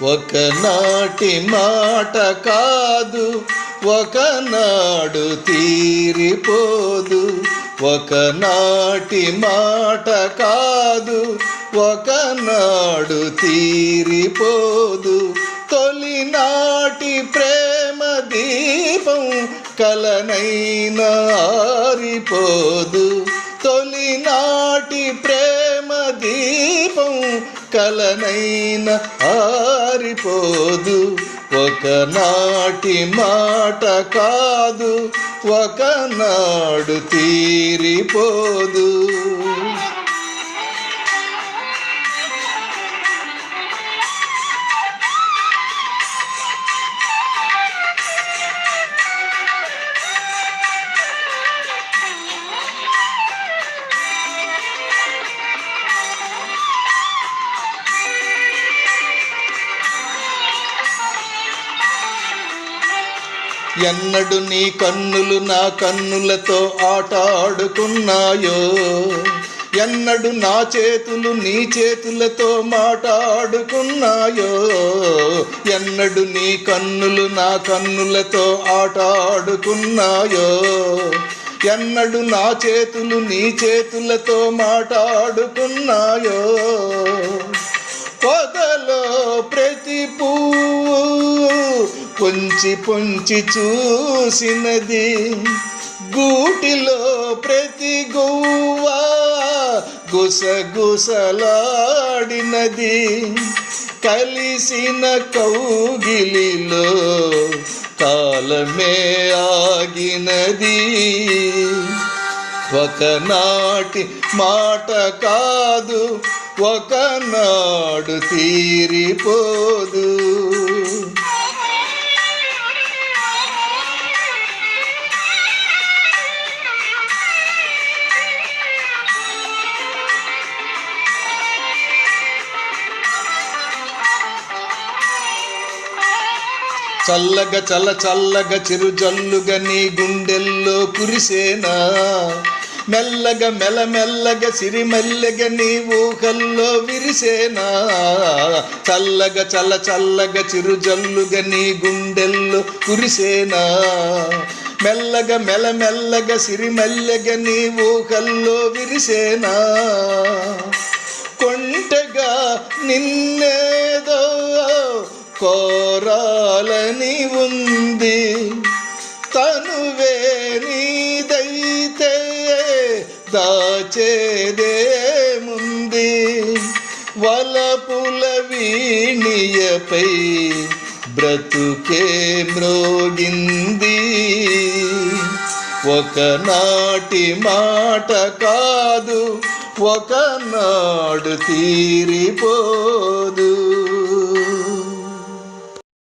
ఒకనాటి మాట కాదు, ఒకనాడు తీరిపోదు. ఒకనాటి మాట కాదు, ఒకనాడు తీరిపోదు. తొలినాటి ప్రేమ దీపం కలనైనా ఆరిపోదు. తొలినాటి ప్రేమ దీపం కలనైనా ఆరిపోదు. ఒకనాటి మాట కాదు, ఒకనాడు తీరిపోదు. ఎన్నడు నీ కన్నులు నా కన్నులతో ఆట ఆడుకున్నాయో, ఎన్నడు నా చేతులు నీ చేతులతో మాట్లాడుకున్నాయో. ఎన్నడు నీ కన్నులు నా కన్నులతో ఆట ఆడుకున్నాయో, ఎన్నడు నా చేతులు నీ చేతులతో మాట్లాడుకున్నాయో. పొదలో ప్రతి పువ్వు పొంచి పొంచి చూసినది, గూటిలో ప్రతి గువ్వ గుసగుసలాడినది. కలిసిన కౌగిలిలో కాలమే ఆగినది. ఒకనాటి మాట కాదు, ఒకనాడు తీరిపోదు. చల్లగా చల్లగా చిరుజల్లుగా నీ గుండెల్లో కురిసేనా, మెల్లగా మెల్లగా సిరిమల్లెగా నీ ఊహల్లో విరిసేనా. చల్లగా చల్లగా చిరుజల్లుగా నీ గుండెల్లో కురిసేనా, మెల్లగా మెల్లగా సిరిమల్లెగా నీ ఊహల్లో విరిసేనా. కొంటెగా నిన్నేదో కోరాలని ఉంది, తనువే నీదైతే దాచేదేముంది. వలపుల వీణియపై బ్రతుకే మ్రోగింది. ఒకనాటి మాట కాదు, ఒకనాడు తీరిపోదు.